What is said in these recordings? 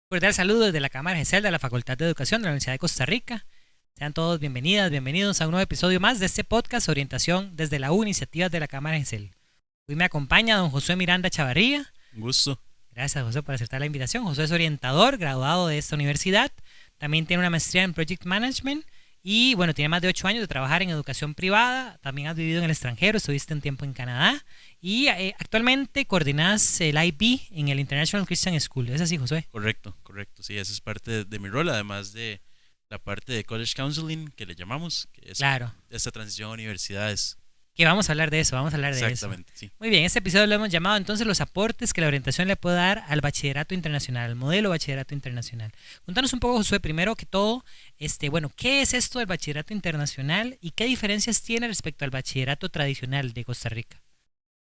Cordial saludo desde la Cámara GESEL de la Facultad de Educación de la Universidad de Costa Rica. Sean todos bienvenidas, bienvenidos a un nuevo episodio más de este podcast Orientación desde la U, iniciativas de la Cámara GESEL. Hoy me acompaña don José Miranda Chavarría. Un gusto. Gracias, José, por aceptar la invitación. José es orientador, graduado de esta universidad. También tiene una maestría en Project Management y, bueno, tiene más de 8 años de trabajar en educación privada. También has vivido en el extranjero, estuviste un tiempo en Canadá y actualmente coordinas el IB en el International Christian School. ¿Es así, José? Correcto. Sí, esa es parte de mi rol, además de la parte de College Counseling, que le llamamos, que es claro, esta transición a universidades. Que vamos a hablar de eso, vamos a hablar de eso. Exactamente, sí. Muy bien, este episodio lo hemos llamado entonces los aportes que la orientación le puede dar al bachillerato internacional, al modelo bachillerato internacional. Cuéntanos un poco, Josué, primero que todo, ¿qué es esto del bachillerato internacional y qué diferencias tiene respecto al bachillerato tradicional de Costa Rica?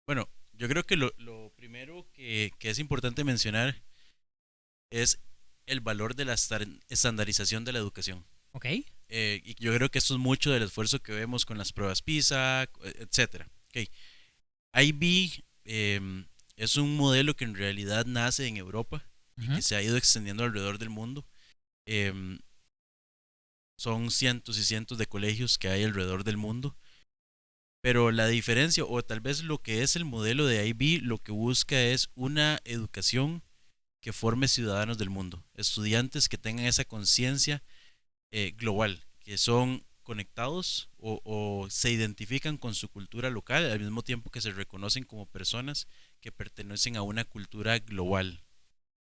Bueno, yo creo que lo primero que es importante mencionar es el valor de la estandarización de la educación. Ok. Y yo creo que esto es mucho del esfuerzo que vemos con las pruebas PISA, etcétera. Okay. IB es un modelo que en realidad nace en Europa y que se ha ido extendiendo alrededor del mundo. Son cientos y cientos de colegios que hay alrededor del mundo. Pero la diferencia, o tal vez lo que es el modelo de IB, lo que busca es una educación que forme ciudadanos del mundo, estudiantes que tengan esa conciencia global, que son conectados o se identifican con su cultura local al mismo tiempo que se reconocen como personas que pertenecen a una cultura global.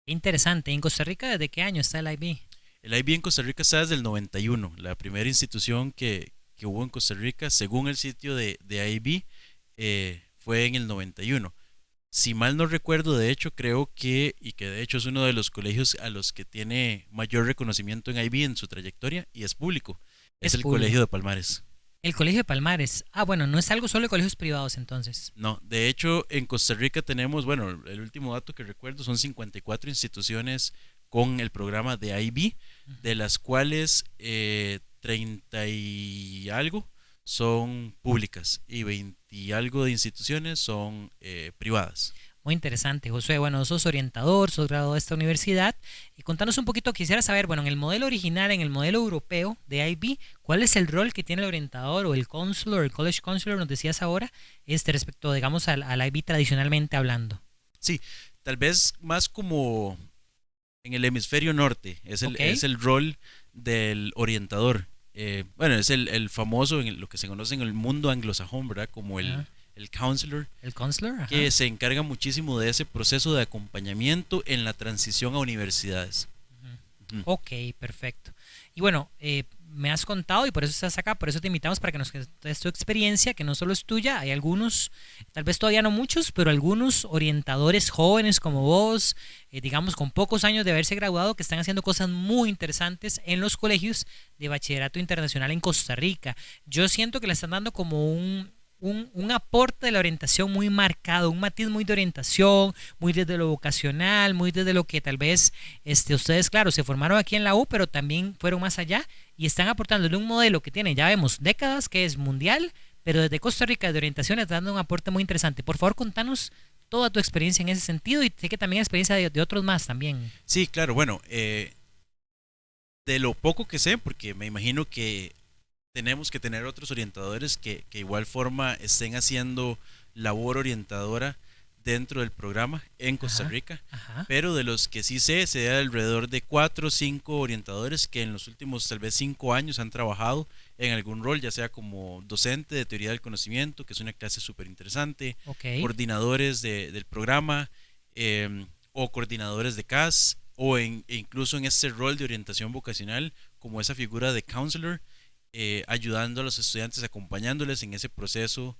Interesante. ¿En Costa Rica desde qué año está el IB? El IB en Costa Rica está desde el 91, la primera institución que hubo en Costa Rica, según el sitio de IB, fue en el 91. Si mal no recuerdo, de hecho creo que de hecho es uno de los colegios a los que tiene mayor reconocimiento en IB en su trayectoria y es público, es el público. Colegio de Palmares. El Colegio de Palmares. Bueno, no es algo solo de colegios privados entonces. No, de hecho en Costa Rica tenemos, bueno, el último dato que recuerdo son 54 instituciones con el programa de IB, de las cuales 30 y algo son públicas y 20 y algo de instituciones son privadas. Muy interesante, Josué. Bueno, sos orientador, sos graduado de esta universidad. Y contanos un poquito, quisiera saber, bueno, en el modelo original, en el modelo europeo de IB, ¿cuál es el rol que tiene el orientador o el counselor, el college counselor, nos decías ahora, respecto, digamos, al IB tradicionalmente hablando? Sí, tal vez más como en el hemisferio norte, es el rol del orientador. Bueno, es el famoso, en lo que se conoce en el mundo anglosajón, ¿verdad? Como el counselor. El counselor, ajá. Que se encarga muchísimo de ese proceso de acompañamiento en la transición a universidades. Ok, perfecto. Y bueno, me has contado y por eso estás acá, por eso te invitamos para que nos des tu experiencia, que no solo es tuya, hay algunos, tal vez todavía no muchos, pero algunos orientadores jóvenes como vos, digamos con pocos años de haberse graduado, que están haciendo cosas muy interesantes en los colegios de bachillerato internacional en Costa Rica. Yo siento que le están dando como un aporte de la orientación muy marcado, un matiz muy de orientación, muy desde lo vocacional, muy desde lo que tal vez ustedes, claro, se formaron aquí en la U, pero también fueron más allá y están aportándole un modelo que tiene, ya vemos, décadas, que es mundial, pero desde Costa Rica de orientación está dando un aporte muy interesante. Por favor, contanos toda tu experiencia en ese sentido y sé que también experiencia de otros más también. Sí, claro, bueno, de lo poco que sé, porque me imagino que tenemos que tener otros orientadores que igual forma estén haciendo labor orientadora dentro del programa en Costa Rica, pero de los que sí sé, se da alrededor de 4 o 5 orientadores que en los últimos tal vez 5 años han trabajado en algún rol, ya sea como docente de teoría del conocimiento, que es una clase súper interesante, coordinadores del programa o coordinadores de CAS e incluso en este rol de orientación vocacional como esa figura de counselor, ayudando a los estudiantes, acompañándoles en ese proceso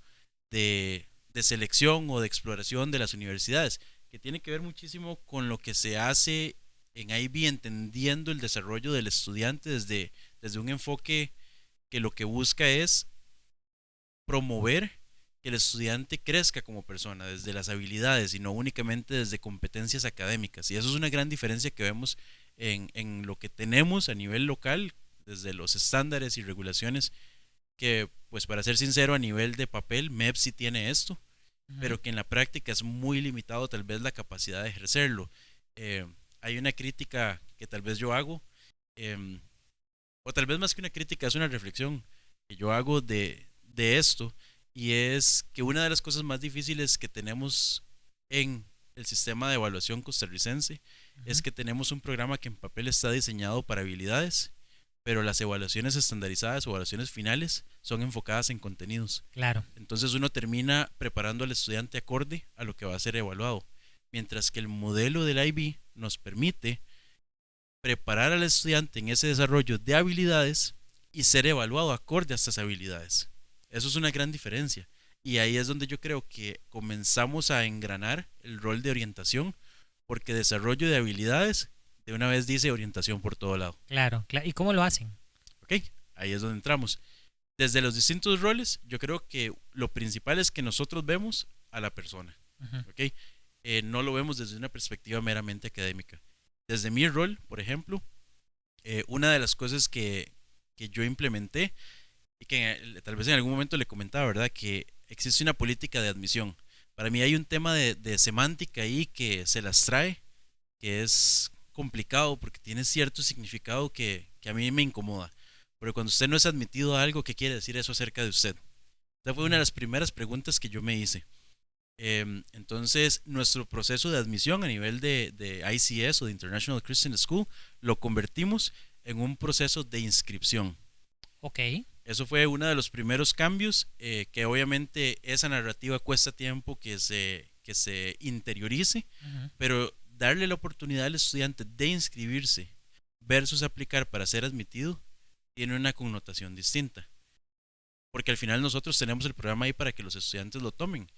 de selección o de exploración de las universidades, que tiene que ver muchísimo con lo que se hace en IB, entendiendo el desarrollo del estudiante desde un enfoque que lo que busca es promover que el estudiante crezca como persona, desde las habilidades y no únicamente desde competencias académicas. Y eso es una gran diferencia que vemos en lo que tenemos a nivel local, desde los estándares y regulaciones que, pues para ser sincero, a nivel de papel, MEP sí tiene esto, Ujú. pero que en la práctica es muy limitado tal vez la capacidad de ejercerlo. Eh, Hay una crítica que tal vez yo hago, eh, o tal vez más que una crítica, es una reflexión que yo hago de esto, y es que una de las cosas más difíciles que tenemos en el sistema de evaluación costarricense es Ujú. que tenemos un programa que en papel está diseñado para habilidades, pero las evaluaciones estandarizadas o evaluaciones finales son enfocadas en contenidos. Claro, Entonces uno termina preparando al estudiante acorde a lo que va a ser evaluado, mientras que el modelo del IB nos permite preparar al estudiante en ese desarrollo de habilidades y ser evaluado acorde a estas habilidades. Eso es una gran diferencia. Y ahí es donde yo creo que comenzamos a engranar el rol de orientación, porque desarrollo de habilidades de una vez dice orientación por todo lado. claro, ¿Y cómo lo hacen? ¿Ok? Ahí es donde entramos. Desde los distintos roles, yo creo que lo principal es que nosotros vemos a la persona. Ujú. ¿Ok? No lo vemos desde una perspectiva meramente académica. Desde mi rol, por ejemplo, una de las cosas que yo implementé y que tal vez en algún momento le comentaba, ¿verdad? Que existe una política de admisión. Para mí hay un tema de semántica ahí que se las trae, que es complicado porque tiene cierto significado que a mí me incomoda. Porque cuando usted no es admitido a algo, ¿qué quiere decir eso acerca de usted? Esa fue una de Ujú. las primeras preguntas que yo me hice. Entonces, nuestro proceso de admisión a nivel de ICS o de International Christian School lo convertimos en un proceso de inscripción. Ok. Eso fue uno de los primeros cambios, que obviamente esa narrativa cuesta tiempo que se interiorice, Ujú. pero darle la oportunidad al estudiante de inscribirse versus aplicar para ser admitido tiene una connotación distinta. Porque al final nosotros tenemos el programa ahí para que los estudiantes lo tomen.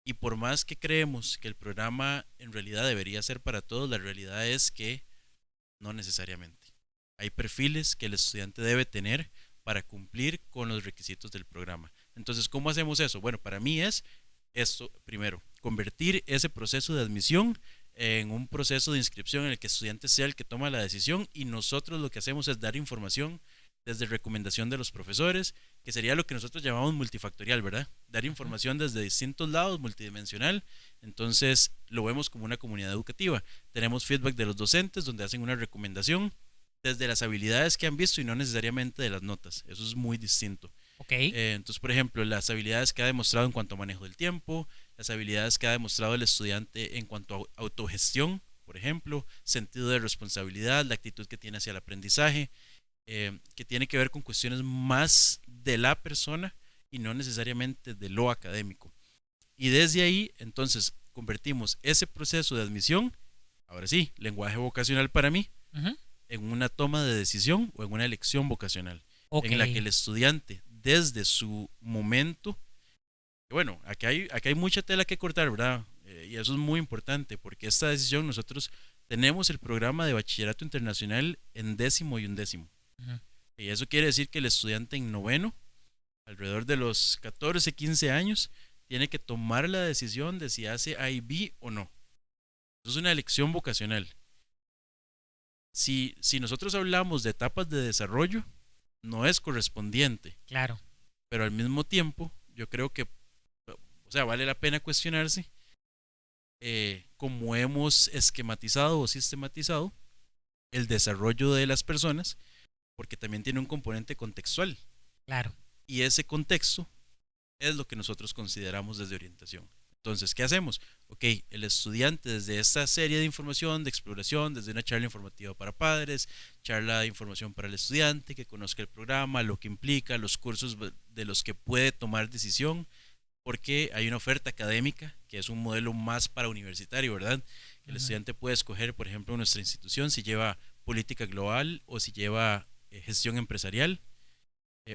Y por más que creemos que el programa en realidad debería ser para todos, la realidad es que no necesariamente. Hay perfiles que el estudiante debe tener para cumplir con los requisitos del programa. Entonces, ¿cómo hacemos eso? Bueno, para mí es esto primero, convertir ese proceso de admisión en un proceso de inscripción en el que el estudiante sea el que toma la decisión, y nosotros lo que hacemos es dar información desde recomendación de los profesores, que sería lo que nosotros llamamos multifactorial, ¿verdad? Dar Ujú. información desde distintos lados, multidimensional. Entonces lo vemos como una comunidad educativa. Tenemos feedback de los docentes donde hacen una recomendación desde las habilidades que han visto y no necesariamente de las notas. Eso es muy distinto. Ok. Entonces, por ejemplo, las habilidades que ha demostrado en cuanto a manejo del tiempo, las habilidades que ha demostrado el estudiante en cuanto a autogestión, por ejemplo, sentido de responsabilidad, la actitud que tiene hacia el aprendizaje, que tiene que ver con cuestiones más de la persona y no necesariamente de lo académico. Y desde ahí, entonces, convertimos ese proceso de admisión, ahora sí, lenguaje vocacional para mí, Ujú. en una toma de decisión o en una elección vocacional, Ok. en la que el estudiante, desde su momento, bueno, aquí hay mucha tela que cortar, ¿verdad? Y eso es muy importante, porque esta decisión nosotros tenemos el programa de bachillerato internacional en décimo y undécimo. Ujú. Y eso quiere decir que el estudiante en noveno, alrededor de los 14, 15 años, tiene que tomar la decisión de si hace IB o no. Eso es una elección vocacional. Si nosotros hablamos de etapas de desarrollo, no es correspondiente, Claro. pero al mismo tiempo yo creo que, o sea, vale la pena cuestionarse cómo hemos esquematizado o sistematizado el desarrollo de las personas, porque también tiene un componente contextual, Claro. y ese contexto es lo que nosotros consideramos desde orientación. Entonces, ¿qué hacemos? Ok, el estudiante desde esta serie de información, de exploración, desde una charla informativa para padres, charla de información para el estudiante, que conozca el programa, lo que implica, los cursos de los que puede tomar decisión, porque hay una oferta académica que es un modelo más para universitario, ¿verdad? El Ujú. estudiante puede escoger, por ejemplo, nuestra institución si lleva política global o si lleva gestión empresarial,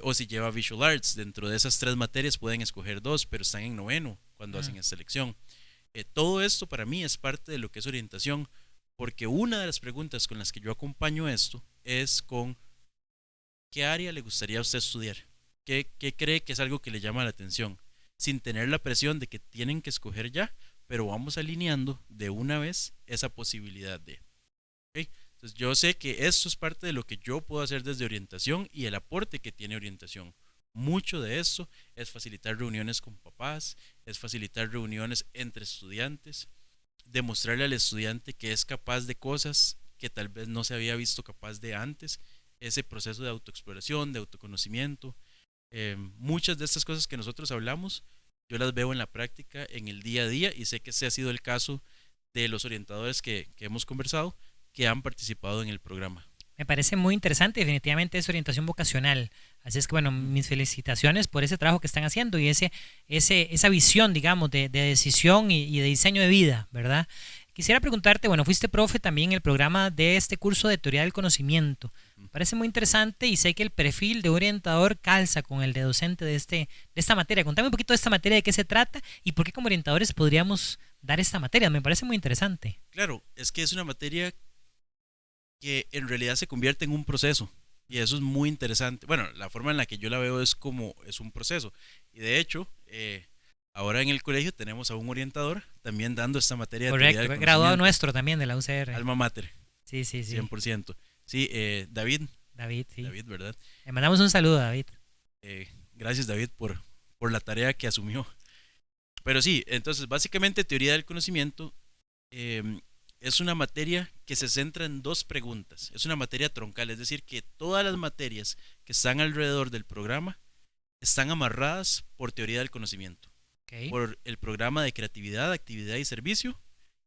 o si lleva Visual Arts. Dentro de esas tres materias pueden escoger dos, pero están en noveno cuando Ujú. hacen esta selección. Todo esto para mí es parte de lo que es orientación, porque una de las preguntas con las que yo acompaño esto es con qué área le gustaría a usted estudiar, qué cree que es algo que le llama la atención, sin tener la presión de que tienen que escoger ya, pero vamos alineando de una vez esa posibilidad de, ¿ok? Entonces yo sé que esto es parte de lo que yo puedo hacer desde orientación y el aporte que tiene orientación. Mucho de esto es facilitar reuniones con papás, es facilitar reuniones entre estudiantes, demostrarle al estudiante que es capaz de cosas que tal vez no se había visto capaz de antes, ese proceso de autoexploración, de autoconocimiento. Muchas de estas cosas que nosotros hablamos, yo las veo en la práctica, en el día a día, y sé que ese ha sido el caso de los orientadores que hemos conversado, que han participado en el programa. Me parece muy interesante, definitivamente es orientación vocacional. Así es que, bueno, mis felicitaciones por ese trabajo que están haciendo y esa visión, digamos, de decisión y de diseño de vida, ¿verdad? Quisiera preguntarte, bueno, fuiste profe también en el programa de este curso de teoría del conocimiento. Me parece muy interesante y sé que el perfil de orientador calza con el de docente de esta materia. Contame un poquito de esta materia, de qué se trata y por qué como orientadores podríamos dar esta materia. Me parece muy interesante. Claro, es que es una materia que en realidad se convierte en un proceso. Y eso es muy interesante. Bueno, la forma en la que yo la veo es como es un proceso. Y de hecho, ahora en el colegio tenemos a un orientador también dando esta materia de teoría Correcto, del graduado conocimiento. nuestro también de la UCR. Alma mater, Sí, sí, sí. 100%. Sí, David, David, sí. David, ¿verdad? Le mandamos un saludo, David. Gracias, David, por la tarea que asumió. Pero sí, entonces, básicamente, teoría del conocimiento eh, es una materia que se centra en dos preguntas. Es una materia troncal, es decir, que todas las materias que están alrededor del programa están amarradas por teoría del conocimiento, Okay. por el programa de creatividad, actividad y servicio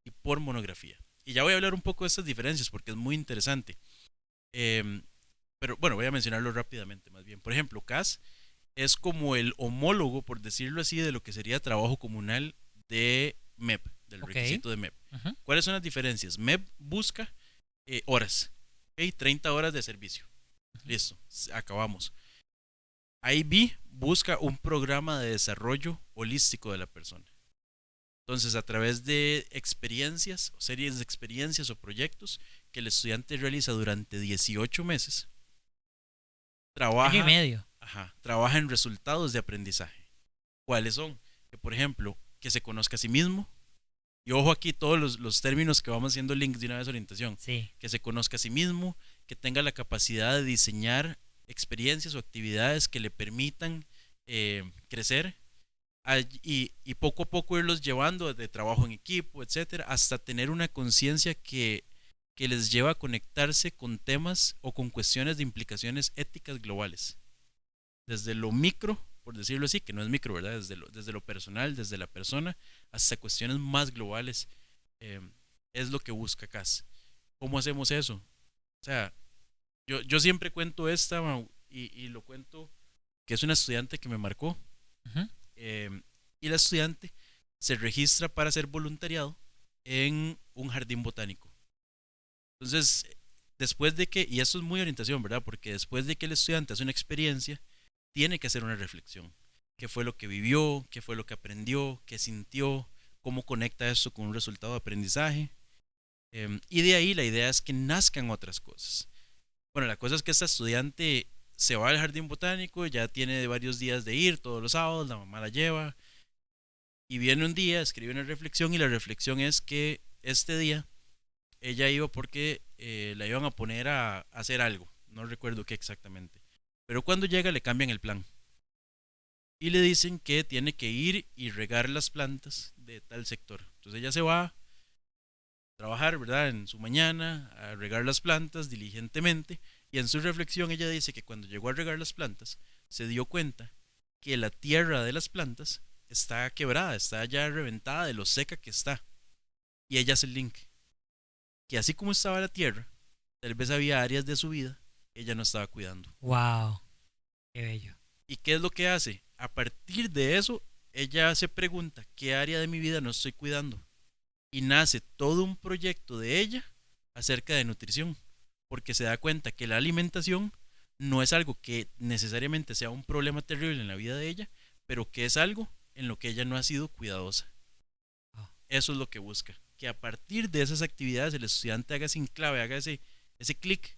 y por monografía. Y ya voy a hablar un poco de estas diferencias porque es muy interesante. Eh, pero bueno, voy a mencionarlo rápidamente más bien. Por ejemplo, CAS es como el homólogo, por decirlo así, de lo que sería trabajo comunal de MEP, del Ok. requisito de MEP. Ujú. ¿Cuáles son las diferencias? MEP busca horas, ¿ok? 30 horas de servicio. Listo, acabamos. IB busca un programa de desarrollo holístico de la persona. Entonces, a través de experiencias, o series de experiencias o proyectos que el estudiante realiza durante 18 meses, Año y trabaja, medio. trabaja en resultados de aprendizaje. ¿Cuáles son? Que, por ejemplo, que se conozca a sí mismo. Y ojo aquí todos los términos que vamos haciendo links de una vez a orientación. Sí. Que se conozca a sí mismo, que tenga la capacidad de diseñar experiencias o actividades que le permitan crecer y poco a poco irlos llevando de trabajo en equipo, etcétera, hasta tener una conciencia que les lleva a conectarse con temas o con cuestiones de implicaciones éticas globales. Desde lo micro, por decirlo así, que no es micro, ¿verdad? Desde lo personal, desde la persona, hasta cuestiones más globales, eh, es lo que busca CAS. ¿Cómo hacemos eso? O sea, yo siempre cuento esta, y lo cuento, que es una estudiante que me marcó, Ujú. y la estudiante se registra para hacer voluntariado en un jardín botánico. Entonces, después de que, y esto es muy orientación, ¿verdad? Porque después de que el estudiante hace una experiencia, tiene que hacer una reflexión. ¿Qué fue lo que vivió? ¿Qué fue lo que aprendió? ¿Qué sintió? ¿Cómo conecta esto con un resultado de aprendizaje? Y de ahí la idea es que nazcan otras cosas. Bueno, la cosa es que esta estudiante se va al jardín botánico, ya tiene varios días de ir, todos los sábados, la mamá la lleva, y viene un día, escribe una reflexión, y la reflexión es que este día ella iba porque la iban a poner a hacer algo, no recuerdo qué exactamente. Pero cuando llega le cambian el plan y le dicen que tiene que ir y regar las plantas de tal sector. Entonces ella se va a trabajar, ¿verdad? En su mañana, a regar las plantas diligentemente, y en su reflexión ella dice que cuando llegó a regar las plantas se dio cuenta que la tierra de las plantas está quebrada, está ya reventada de lo seca que está. Y ella hace el link, que así como estaba la tierra, tal vez había áreas de su vida que ella no estaba cuidando. Wow. Qué bello. ¿Y qué es lo que hace? A partir de eso, ella se pregunta, ¿qué área de mi vida no estoy cuidando? Y nace todo un proyecto de ella acerca de nutrición, porque se da cuenta que la alimentación no es algo que necesariamente sea un problema terrible en la vida de ella, pero que es algo en lo que ella no ha sido cuidadosa. Wow. Eso es lo que busca, que a partir de esas actividades el estudiante haga ese enclave, haga ese clic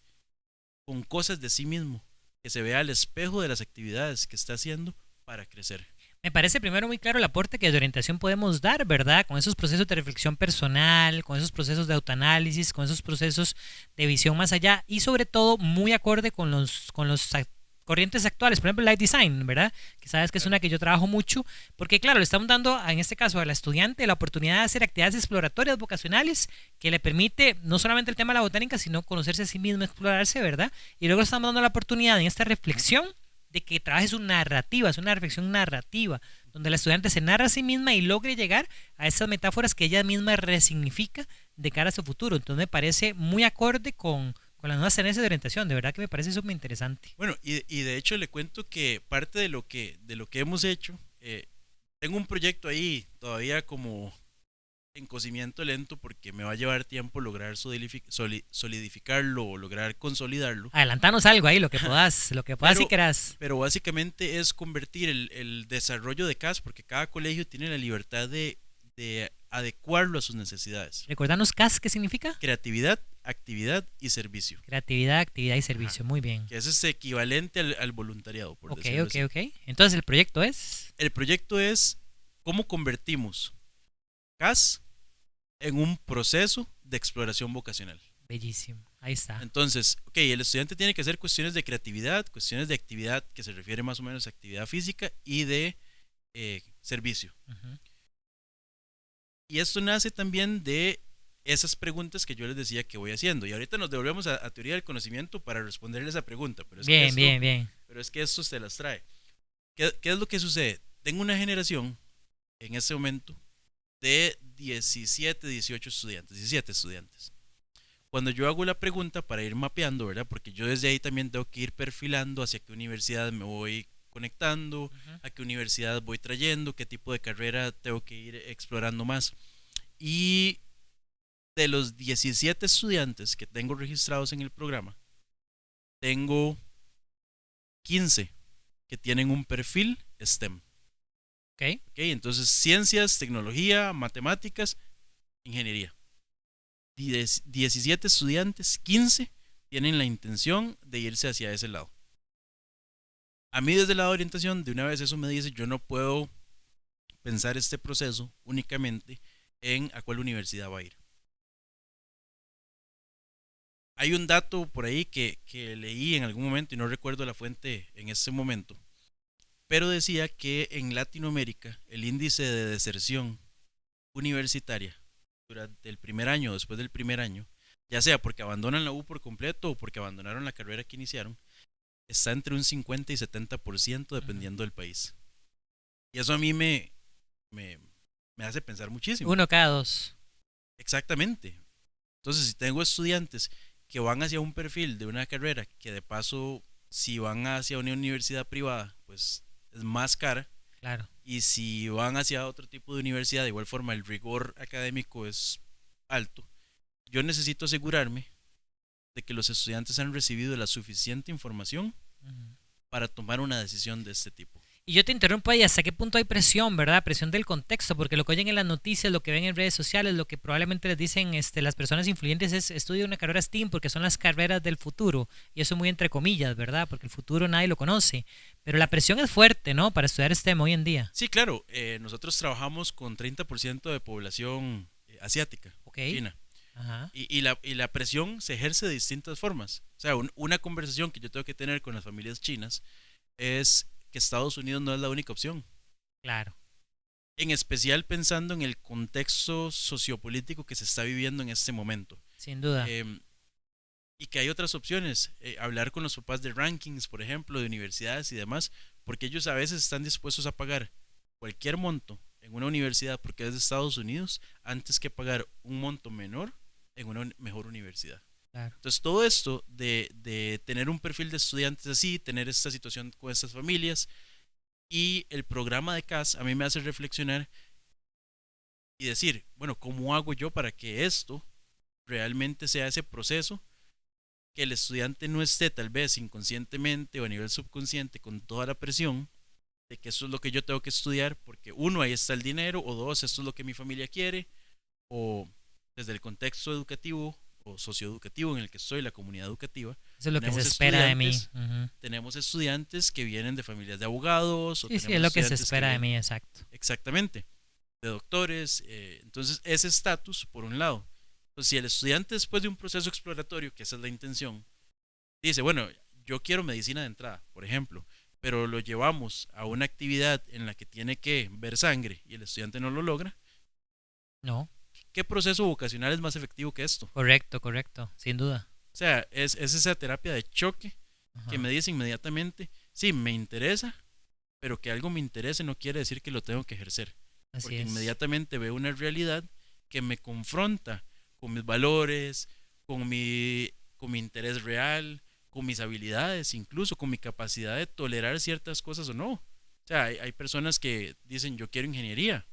con cosas de sí mismo, que se vea al espejo de las actividades que está haciendo para crecer. Me parece primero muy claro el aporte que de orientación podemos dar, ¿verdad? Con esos procesos de reflexión personal, con esos procesos de autoanálisis, con esos procesos de visión más allá y sobre todo muy acorde con los corrientes actuales, por ejemplo, el Life Design, ¿verdad? Que sabes que es Claro. una que yo trabajo mucho, porque claro, le estamos dando en este caso a la estudiante la oportunidad de hacer actividades exploratorias vocacionales que le permite no solamente el tema de la botánica, sino conocerse a sí mismo, explorarse, ¿verdad? Y luego le estamos dando la oportunidad en esta reflexión de que trabaje su narrativa, es una reflexión narrativa, donde la estudiante se narra a sí misma y logre llegar a esas metáforas que ella misma resignifica de cara a su futuro. Entonces me parece muy acorde con las nuevas tendencias de orientación, de verdad que me parece súper interesante. Bueno, y de hecho le cuento que parte de lo que hemos hecho, tengo un proyecto ahí todavía como en cocimiento lento porque me va a llevar tiempo lograr solidificarlo o lograr consolidarlo. Adelantanos algo ahí, lo que puedas y Pero, quieras. pero básicamente es convertir el desarrollo de CAS, porque cada colegio tiene la libertad de adecuarlo a sus necesidades. Recordanos CAS, ¿qué significa? Creatividad, actividad y servicio. Creatividad, actividad y Ajá. servicio, muy bien. Que ese es equivalente al voluntariado, por Ok, decirlo ok, así. ok. Entonces el proyecto es El proyecto es cómo convertimos CAS en un proceso de exploración vocacional. bellísimo. Ahí está. Entonces, ok, el estudiante tiene que hacer cuestiones de creatividad, cuestiones de actividad que se refiere más o menos a actividad física y de servicio. Ujú. Y esto nace también de esas preguntas que yo les decía que voy haciendo. Y ahorita nos devolvemos a teoría del conocimiento para responderle esa pregunta, Bien, bien, bien. pero es que esto se las trae. ¿Qué es lo que sucede? Tengo una generación en este momento de 17, 18 estudiantes, 17 estudiantes. Cuando yo hago la pregunta para ir mapeando, ¿verdad? Porque yo desde ahí también tengo que ir perfilando hacia qué universidad me voy conectando, Ujú. a qué universidad voy trayendo, qué tipo de carrera tengo que ir explorando más. Y de los 17 estudiantes que tengo registrados en el programa, tengo 15 que tienen un perfil STEM. Ok. ¿Okay? Entonces, ciencias, tecnología, matemáticas, ingeniería. 17 estudiantes, 15 tienen la intención de irse hacia ese lado. A mí desde el lado de orientación, de una vez eso me dice, yo no puedo pensar este proceso únicamente en a cuál universidad va a ir. Hay un dato por ahí que leí en algún momento y no recuerdo la fuente en este momento, pero decía que en Latinoamérica el índice de deserción universitaria durante el primer año o después del primer año, ya sea porque abandonan la U por completo o porque abandonaron la carrera que iniciaron, está entre un 50 y 70% Ujú. dependiendo del país. Y eso a me, me hace pensar muchísimo. Uno cada dos. Exactamente. Entonces, si tengo estudiantes que van hacia un perfil de una carrera que de paso, si van hacia una universidad privada, pues es más cara. Claro. Y si van hacia otro tipo de universidad, de igual forma el rigor académico es alto. Yo necesito asegurarme de que los estudiantes han recibido la suficiente información Ujú. para tomar una decisión de este tipo. Y yo te interrumpo ahí, ¿hasta qué punto hay presión, verdad? Presión del contexto, porque lo que oyen en las noticias, lo que ven en redes sociales, lo que probablemente les dicen las personas influyentes es estudia una carrera STEAM porque son las carreras del futuro. Y eso muy entre comillas, ¿verdad? Porque el futuro nadie lo conoce. Pero la presión es fuerte, ¿no? Para estudiar STEM hoy en día. Sí, claro, nosotros trabajamos con 30% de población asiática, Ok. China. Ajá. Y la presión se ejerce de distintas formas. O sea, una conversación que yo tengo que tener con las familias chinas es que Estados Unidos no es la única opción. Claro. En especial pensando en el contexto sociopolítico que se está viviendo en este momento. Sin duda. Eh, y que hay otras opciones. Hablar con los papás de rankings, por ejemplo, de universidades y demás, porque ellos a veces están dispuestos a pagar cualquier monto en una universidad porque es de Estados Unidos antes que pagar un monto menor en una mejor universidad. Claro. Entonces, todo esto de tener un perfil de estudiantes así, tener esta situación con estas familias y el programa de CAS a mí me hace reflexionar y decir, bueno, ¿cómo hago yo para que esto realmente sea ese proceso? Que el estudiante no esté tal vez inconscientemente o a nivel subconsciente con toda la presión de que eso es lo que yo tengo que estudiar porque uno, ahí está el dinero, o dos, esto es lo que mi familia quiere, o desde el contexto educativo o socioeducativo en el que estoy, la comunidad educativa, Eso es lo que se tenemos espera de mí. estudiantes, tenemos estudiantes que vienen de familias de abogados, o Sí, sí, tenemos es lo que se estudiantes espera de vienen mí, exacto. exactamente de doctores. Entonces, ese estatus, por un lado. Entonces, si el estudiante después de un proceso exploratorio, que esa es la intención, dice, bueno, yo quiero medicina de entrada, por ejemplo, pero lo llevamos a una actividad en la que tiene que ver sangre y el estudiante no lo logra, No, ¿qué proceso vocacional es más efectivo que esto? correcto, sin duda. O sea, es esa terapia de choque que Ajá, me dice inmediatamente, sí, me interesa, pero que algo me interese no quiere decir que lo tengo que ejercer, así porque es. inmediatamente veo una realidad que me confronta con mis valores, con mi interés real, con mis habilidades, incluso con mi capacidad de tolerar ciertas cosas o no. O sea, hay personas que dicen yo quiero ingeniería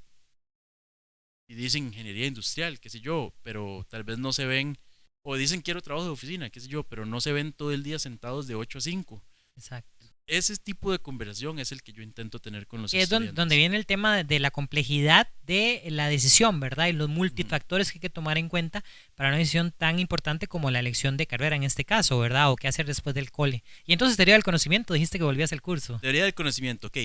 y dicen ingeniería industrial, qué sé yo, pero tal vez no se ven, o dicen quiero trabajo de oficina, qué sé yo, pero no se ven todo el día sentados de 8 a 5. Exacto. Ese tipo de conversación es el que yo intento tener con los Que es donde estudiantes. viene el tema de la complejidad de la decisión, ¿verdad? Y los Ujú. multifactores que hay que tomar en cuenta para una decisión tan importante como la elección de carrera en este caso, ¿verdad? O qué hacer después del cole. Y entonces teoría del conocimiento, dijiste que volvías al curso. Teoría del conocimiento, ok.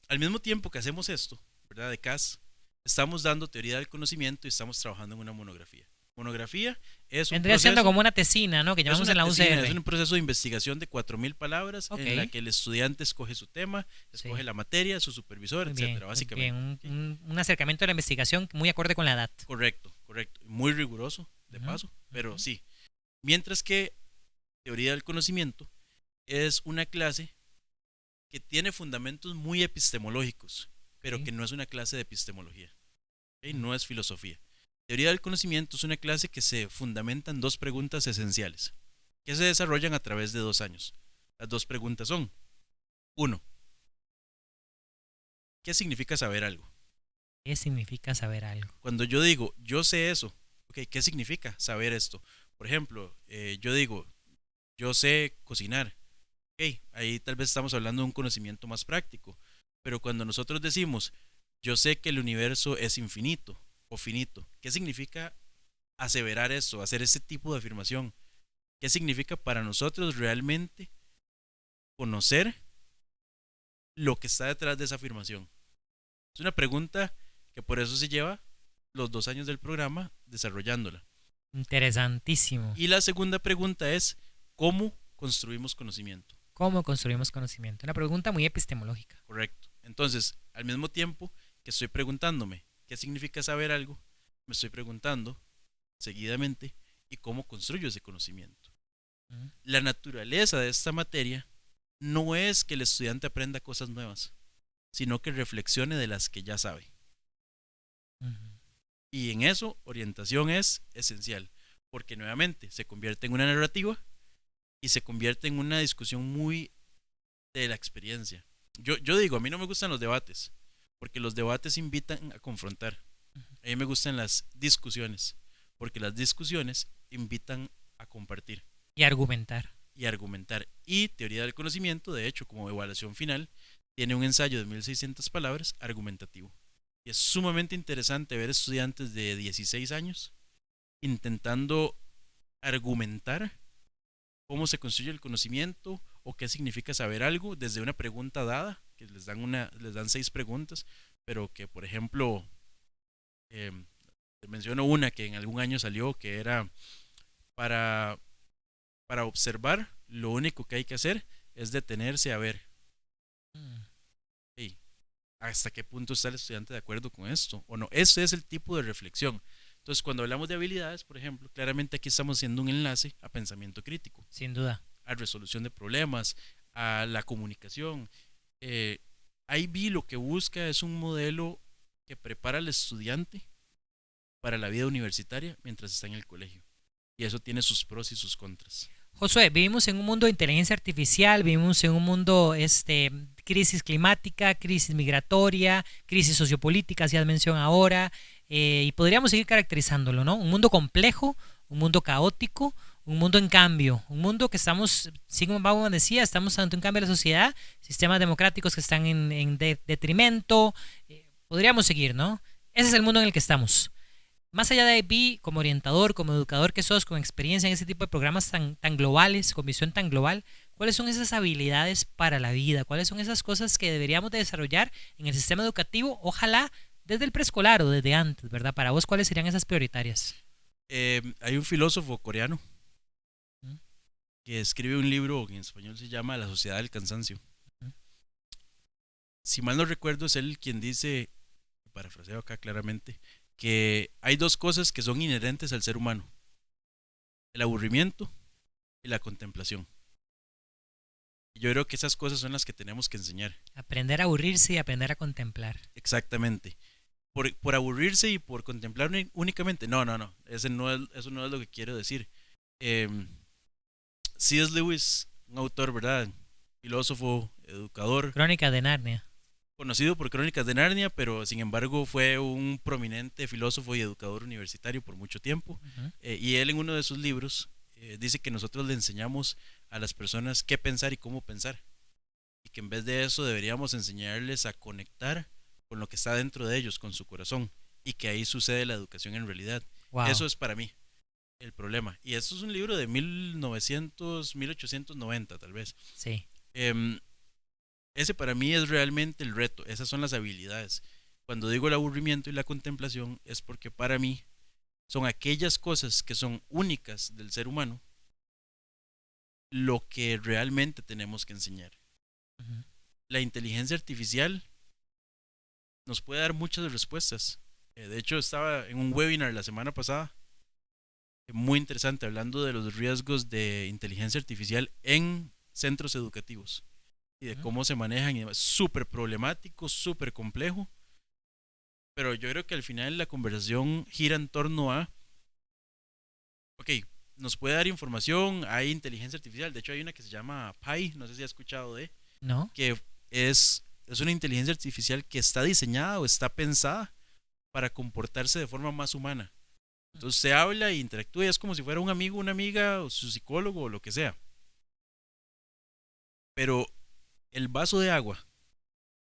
Al mismo tiempo que hacemos esto, ¿verdad? De CAS, estamos dando teoría del conocimiento y estamos trabajando en una monografía. Monografía es un Vendría siendo proceso, como una tesina, ¿no? Que es llamamos una en la tesina, es UCR. un proceso de investigación de 4000 palabras Ok, en la que el estudiante escoge su tema, escoge sí, la materia, su supervisor, etcétera, muy bien. básicamente. ¿Ok? Un acercamiento a la investigación muy acorde con la edad. Correcto, correcto. Muy riguroso, de Ujú, paso, pero ujú, sí. Mientras que teoría del conocimiento es una clase que tiene fundamentos muy epistemológicos, pero ok, que no es una clase de epistemología, ¿ok? ujú, No es filosofía. Teoría del conocimiento es una clase que se fundamenta en dos preguntas esenciales, que se desarrollan a través de 2 años. Las dos preguntas son, uno, ¿qué significa saber algo? ¿qué significa saber algo? Cuando yo digo, yo sé eso, ok, ¿qué significa saber esto? Por ejemplo, yo digo, yo sé cocinar, ok, ahí tal vez estamos hablando de un conocimiento más práctico, pero cuando nosotros decimos, yo sé que el universo es infinito o finito, ¿qué significa aseverar eso, hacer ese tipo de afirmación? ¿Qué significa para nosotros realmente conocer lo que está detrás de esa afirmación? Es una pregunta que por eso se lleva los 2 años del programa desarrollándola. Interesantísimo. Y la segunda pregunta es, ¿cómo construimos conocimiento? ¿Cómo construimos conocimiento? Una pregunta muy epistemológica. Correcto. Entonces, al mismo tiempo que estoy preguntándome qué significa saber algo, me estoy preguntando seguidamente y cómo construyo ese conocimiento. Ujú, La naturaleza de esta materia no es que el estudiante aprenda cosas nuevas, sino que reflexione de las que ya sabe. ujú. Y en eso, orientación es esencial, porque nuevamente se convierte en una narrativa y se convierte en una discusión muy de la experiencia. Yo digo, a mí no me gustan los debates, porque los debates invitan a confrontar. A mí me gustan las discusiones, porque las discusiones invitan a compartir Y argumentar. y argumentar. Y teoría del conocimiento, de hecho, como evaluación final, tiene un ensayo de 1600 palabras argumentativo. Y es sumamente interesante ver estudiantes de 16 años intentando argumentar cómo se construye el conocimiento o qué significa saber algo desde una pregunta dada, que les dan 6 preguntas, pero que por ejemplo, eh, te menciono una que en algún año salió que era para, para observar, lo único que hay que hacer es detenerse a ver, Mm, hey, hasta qué punto está el estudiante de acuerdo con esto o no. Ese es el tipo de reflexión. Entonces, cuando hablamos de habilidades, por ejemplo, claramente aquí estamos haciendo un enlace a pensamiento crítico, sin duda. a resolución de problemas, a la comunicación. Eh, IB lo que busca es un modelo que prepara al estudiante para la vida universitaria mientras está en el colegio. Y eso tiene sus pros y sus contras. Josué, vivimos en un mundo de inteligencia artificial, vivimos en un mundo, crisis climática, crisis migratoria, crisis sociopolítica, si has mencionado ahora, y podríamos seguir caracterizándolo, ¿no? Un mundo complejo, un mundo caótico, un mundo en cambio, un mundo que estamos, Sigmund Bauman decía, estamos ante un cambio de la sociedad, sistemas democráticos que están en detrimento, podríamos seguir, ¿no? Ese es el mundo en el que estamos. más allá de IB, como orientador, como educador que sos, con experiencia en ese tipo de programas tan globales, con visión tan global, ¿cuáles son esas habilidades para la vida? ¿Cuáles son esas cosas que deberíamos de desarrollar en el sistema educativo? Ojalá desde el preescolar o desde antes, ¿verdad? Para vos, ¿cuáles serían esas prioritarias? Hay un filósofo coreano ¿Mm? que escribe un libro que en español se llama La sociedad del cansancio. ¿Mm? Si mal no recuerdo, es él quien dice, parafraseo acá claramente, que hay dos cosas que son inherentes al ser humano: el aburrimiento y la contemplación. Y yo creo que esas cosas son las que tenemos que enseñar. Aprender a aburrirse y aprender a contemplar. Exactamente. Por aburrirse y por contemplar únicamente. No, no, no. Eso no es lo que quiero decir. Eh, C.S. Lewis, un autor, ¿verdad? Filósofo, educador, Crónicas de Narnia. conocido por Crónicas de Narnia, pero sin embargo fue un prominente filósofo y educador universitario por mucho tiempo. Ujú. Y él en uno de sus libros dice que nosotros le enseñamos a las personas qué pensar y cómo pensar. Y que en vez de eso deberíamos enseñarles a conectar con lo que está dentro de ellos, con su corazón. Y que ahí sucede la educación en realidad. Wow. Eso es para mí el problema. Y esto es un libro de 1900, 1890 tal vez. Sí. Em, Ese para mí es realmente el reto. Esas son las habilidades. Cuando digo el aburrimiento y la contemplación es porque para mí son aquellas cosas que son únicas del ser humano lo que realmente tenemos que enseñar. Ujú. La inteligencia artificial nos puede dar muchas respuestas. De hecho, estaba en un webinar la semana pasada muy interesante hablando de los riesgos de inteligencia artificial en centros educativos y de Ujú. cómo se manejan y demás. Súper problemático, súper complejo, pero yo creo que al final la conversación gira en torno a, ok, nos puede dar información, hay inteligencia artificial, de hecho hay una que se llama Pi, no sé si has escuchado de, ¿No? que es una inteligencia artificial que está diseñada o está pensada para comportarse de forma más humana. Entonces se habla e interactúa y es como si fuera un amigo, una amiga, o su psicólogo o lo que sea. Pero el vaso de agua,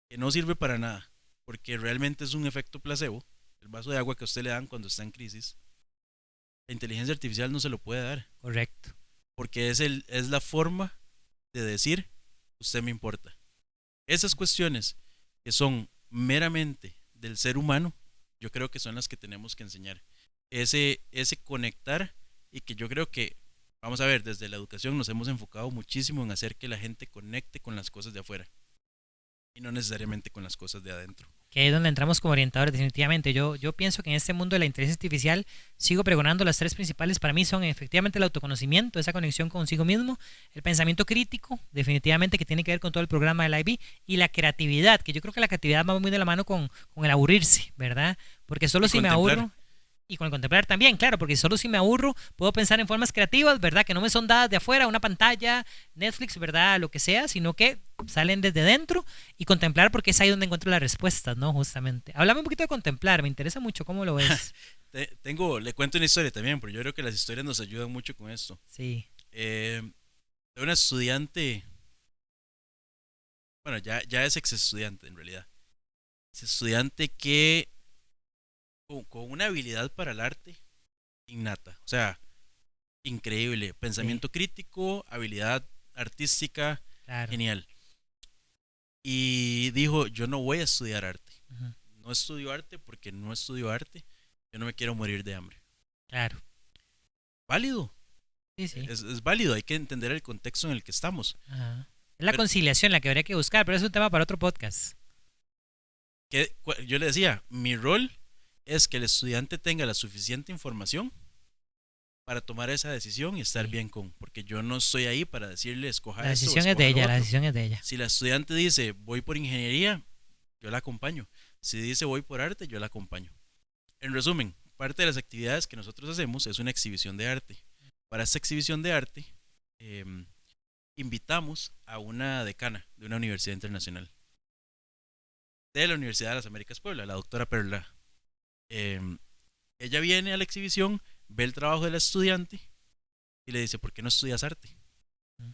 que no sirve para nada, porque realmente es un efecto placebo, el vaso de agua que a usted le dan cuando está en crisis, la inteligencia artificial no se lo puede dar, Correcto. porque es la forma de decir, usted me importa. Esas cuestiones que son meramente del ser humano, yo creo que son las que tenemos que enseñar. Ese conectar y que yo creo que, vamos a ver, desde la educación nos hemos enfocado muchísimo en hacer que la gente conecte con las cosas de afuera y no necesariamente con las cosas de adentro. Que es donde entramos como orientadores, definitivamente. Yo pienso que en este mundo de la inteligencia artificial sigo pregonando las tres principales para mí son efectivamente el autoconocimiento, esa conexión consigo mismo, el pensamiento crítico, definitivamente que tiene que ver con todo el programa del IB, y la creatividad, que yo creo que la creatividad va muy de la mano con el aburrirse, ¿verdad? Porque solo Y si me contemplar. aburro, y con el contemplar también, claro, porque solo si me aburro puedo pensar en formas creativas, ¿verdad? Que no me son dadas de afuera, una pantalla, Netflix, ¿verdad? Lo que sea, sino que salen desde dentro y contemplar porque es ahí donde encuentro las respuestas, ¿no? Justamente. Háblame un poquito de contemplar, me interesa mucho cómo lo ves. Le cuento una historia también, pero yo creo que las historias nos ayudan mucho con esto. Sí. De una estudiante, bueno, ya es ex estudiante en realidad. Es estudiante que con una habilidad para el arte innata, o sea, increíble, Sí, pensamiento crítico, habilidad artística, claro. genial. Y dijo, yo no voy a estudiar arte. Ujú. No estudio arte porque no estudio arte. Yo no me quiero morir de hambre. Claro. Válido, Sí, sí. es válido, hay que entender el contexto en el que estamos. Ajá. Es la Pero conciliación la que habría que buscar, pero es un tema para otro podcast. yo le decía, mi rol es que el estudiante tenga la suficiente información para tomar esa decisión y estar Sí. bien con, porque yo no estoy ahí para decirle La escoja esto o decisión es de escoja lo ella, la otro. decisión es de ella. Si la estudiante dice voy por ingeniería, yo la acompaño. Si dice voy por arte, yo la acompaño. En resumen, parte de las actividades que nosotros hacemos es una exhibición de arte. Para esta exhibición de arte, eh, invitamos a una decana de una universidad internacional, de la Universidad de las Américas Puebla, la doctora Perla. Eh, Ella viene a la exhibición, ve el trabajo del estudiante y le dice, ¿por qué no estudias arte? Mm.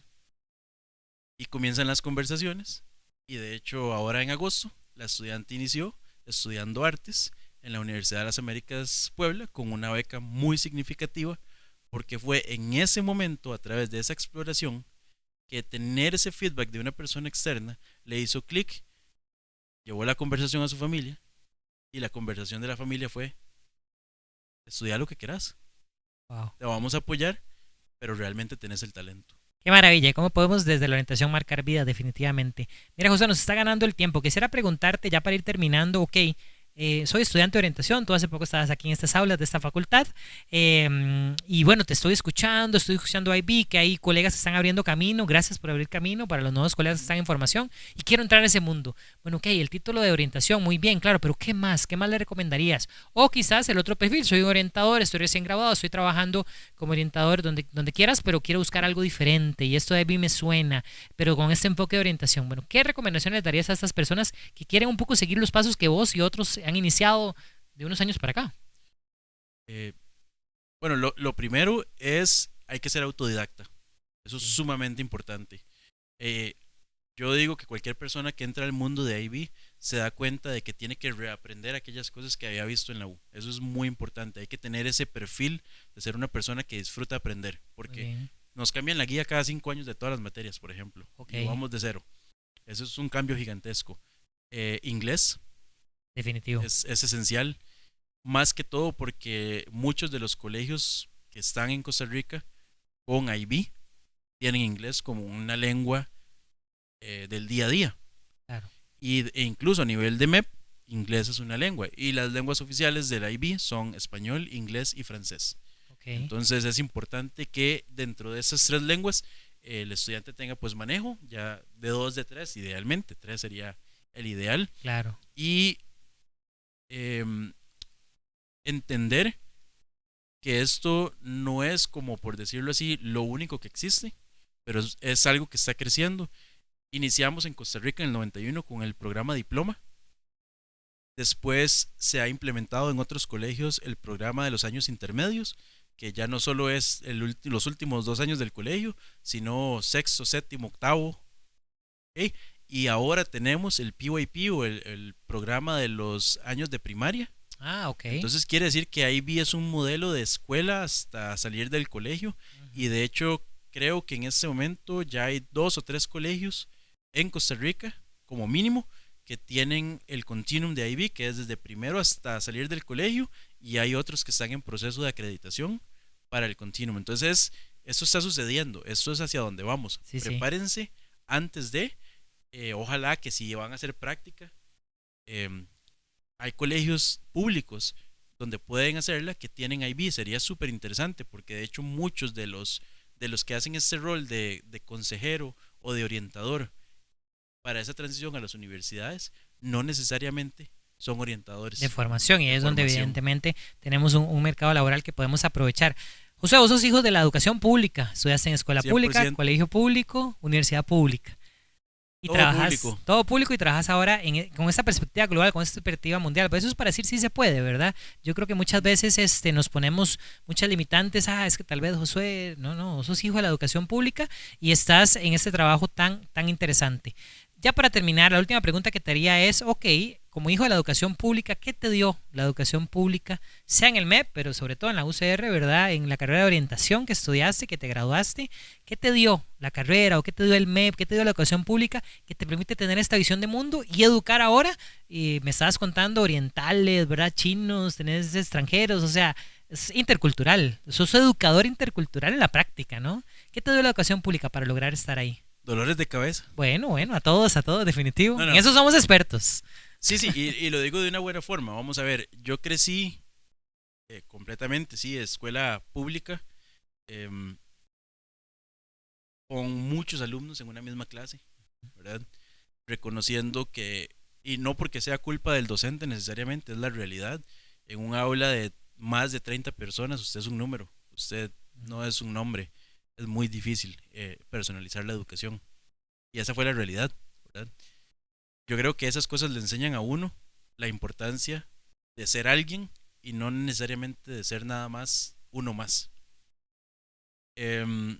Y comienzan las conversaciones y de hecho ahora en agosto la estudiante inició estudiando artes en la Universidad de las Américas Puebla con una beca muy significativa, porque fue en ese momento, a través de esa exploración, que tener ese feedback de una persona externa le hizo clic, llevó la conversación a su familia y la conversación de la familia fue: estudia lo que quieras, Wow. te vamos a apoyar, pero realmente tenés el talento. Qué maravilla, cómo podemos desde la orientación marcar vida, definitivamente. Mira, José, nos está ganando el tiempo. Quisiera preguntarte, ya para ir terminando, ok, soy estudiante de orientación, tú hace poco estabas aquí en estas aulas de esta facultad, y bueno, te estoy escuchando IB, que hay colegas que están abriendo camino, gracias por abrir camino para los nuevos colegas que están en formación, y quiero entrar a ese mundo. Bueno, ok, el título de orientación, muy bien, claro, pero ¿qué más? ¿Qué más le recomendarías? O quizás el otro perfil, soy un orientador, estoy recién graduado, estoy trabajando como orientador donde quieras, pero quiero buscar algo diferente, y esto de IB me suena, pero con este enfoque de orientación. Bueno, ¿qué recomendaciones darías a estas personas que quieren un poco seguir los pasos que vos y otros han iniciado de unos años para acá? Eh, bueno, lo primero es, hay que ser autodidacta. Eso es Sí. sumamente importante. Eh, yo digo que cualquier persona que entra al mundo de IB se da cuenta de que tiene que reaprender aquellas cosas que había visto en la U. Eso es muy importante. Hay que tener ese perfil de ser una persona que disfruta aprender, Muy porque bien, nos cambian la guía cada 5 años de todas las materias, por ejemplo, ok, y vamos de cero. Eso es un cambio gigantesco. Inglés definitivo, es esencial, más que todo porque muchos de los colegios que están en Costa Rica con IB tienen inglés como una lengua del día a día. claro, E incluso a nivel de MEP, inglés es una lengua. Y las lenguas oficiales del IB son español, inglés y francés. ok, Entonces es importante que dentro de esas tres lenguas el estudiante tenga pues manejo ya de dos, de tres, idealmente. Tres sería el ideal. claro, Y eh, entender que esto no es, como por decirlo así, lo único que existe, pero es algo que está creciendo. Iniciamos en Costa Rica en el 91 con el programa Diploma. Después se ha implementado en otros colegios el programa de los años intermedios, que ya no solo es los últimos 2 años del colegio, sino sexto, séptimo, octavo. ¿Ok? Y ahora tenemos el PYP o el programa de los años de primaria. ah, ok, Entonces quiere decir que IB es un modelo de escuela hasta salir del colegio, y ujú, de hecho creo que en este momento ya hay 2 o 3 colegios en Costa Rica como mínimo que tienen el continuum de IB, que es desde primero hasta salir del colegio, y hay otros que están en proceso de acreditación para el continuum. Entonces esto está sucediendo, esto es hacia donde vamos. sí, sí, Prepárense antes de, ojalá que si van a hacer práctica, eh, hay colegios públicos donde pueden hacerla que tienen IB. Sería súper interesante porque de hecho muchos de los que hacen este rol de consejero o de orientador para esa transición a las universidades no necesariamente son de orientadores formación, y de es donde formación. evidentemente tenemos un mercado laboral que podemos aprovechar. José, vos sos hijo de la educación pública, estudiaste en escuela pública, 100%, colegio público, universidad pública. Y todo trabajas público. todo público y trabajas ahora con esta perspectiva global, con esta perspectiva mundial. Pero eso es para decir sí se puede, ¿verdad? Yo creo que muchas veces nos ponemos muchas limitantes. Ah, es que tal vez Josué, no, no, sos hijo de la educación pública y estás en este trabajo tan interesante. Ya para terminar, la última pregunta que te haría es, ok, como hijo de la educación pública, ¿qué te dio la educación pública? Sea en el MEP, pero sobre todo en la UCR, ¿verdad? En la carrera de orientación que estudiaste, que te graduaste, ¿qué te dio la carrera o qué te dio el MEP, qué te dio la educación pública que te permite tener esta visión de mundo y educar ahora? Y me estabas contando orientales, ¿verdad? Chinos, tenés extranjeros, o sea, es intercultural. Sos educador intercultural en la práctica, ¿no? ¿Qué te dio la educación pública para lograr estar ahí? Dolores de cabeza. Bueno, bueno, a todos, definitivo. No, En no. eso somos expertos. Sí, sí, y lo digo de una buena forma. Vamos a ver, yo crecí completamente, sí, escuela pública, em, con muchos alumnos en una misma clase, ¿verdad? Reconociendo que, y no porque sea culpa del docente necesariamente, es la realidad. En un aula de más de 30 personas, usted es un número, usted no es un nombre. Es muy difícil personalizar la educación. Y esa fue la realidad, ¿verdad? Yo creo que esas cosas le enseñan a uno la importancia de ser alguien y no necesariamente de ser nada más uno más. Em,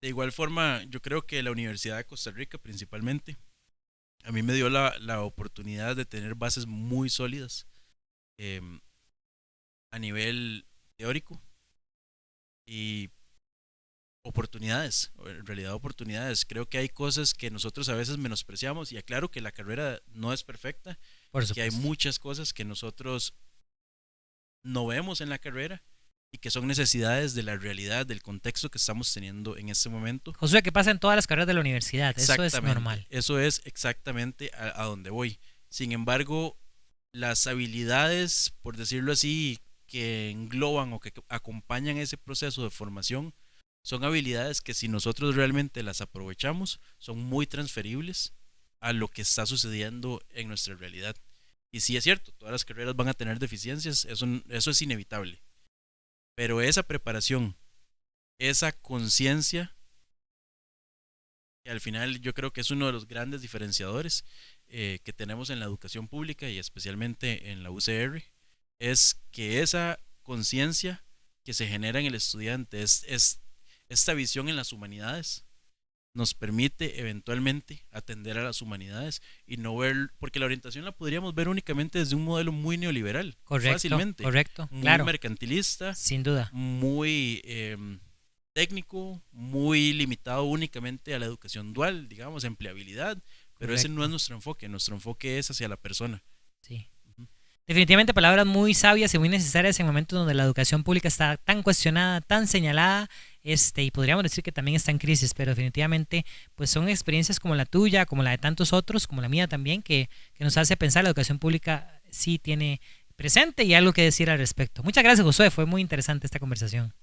de igual forma, yo creo que la Universidad de Costa Rica principalmente a mí me dio la oportunidad de tener bases muy sólidas em, a nivel teórico y oportunidades, en realidad oportunidades. Creo que hay cosas que nosotros a veces menospreciamos y aclaro que la carrera no es perfecta Por y que hay supuesto. muchas cosas que nosotros no vemos en la carrera y que son necesidades de la realidad, del contexto que estamos teniendo en este momento. Josué, que pasa en todas las carreras de la universidad, eso es Exactamente, normal. eso es exactamente a donde voy. Sin embargo, las habilidades, por decirlo así, que engloban o que acompañan ese proceso de formación, son habilidades que si nosotros realmente las aprovechamos, son muy transferibles a lo que está sucediendo en nuestra realidad. Y sí es cierto, todas las carreras van a tener deficiencias, eso es inevitable. Pero esa preparación, esa conciencia, que al final yo creo que es uno de los grandes diferenciadores que tenemos en la educación pública y especialmente en la UCR, es que esa conciencia que se genera en el estudiante es esta visión en las humanidades nos permite eventualmente atender a las humanidades y no ver, porque la orientación la podríamos ver únicamente desde un modelo muy neoliberal, Correcto, fácilmente, correcto, muy claro, mercantilista, sin duda. muy técnico, muy limitado únicamente a la educación dual, digamos, empleabilidad, pero ese no es Correcto, nuestro enfoque es hacia la persona. sí. Ujú. Definitivamente palabras muy sabias y muy necesarias en momentos donde la educación pública está tan cuestionada, tan señalada, y podríamos decir que también está en crisis, pero definitivamente pues son experiencias como la tuya, como la de tantos otros, como la mía también, que nos hace pensar la educación pública sí tiene presente y algo que decir al respecto. Muchas gracias, Josué, fue muy interesante esta conversación.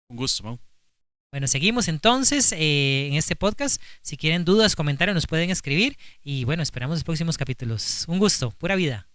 Un gusto, Mau. Bueno, seguimos entonces en este podcast. Si quieren dudas, comentarios, nos pueden escribir y bueno, esperamos los próximos capítulos. Un gusto, pura vida.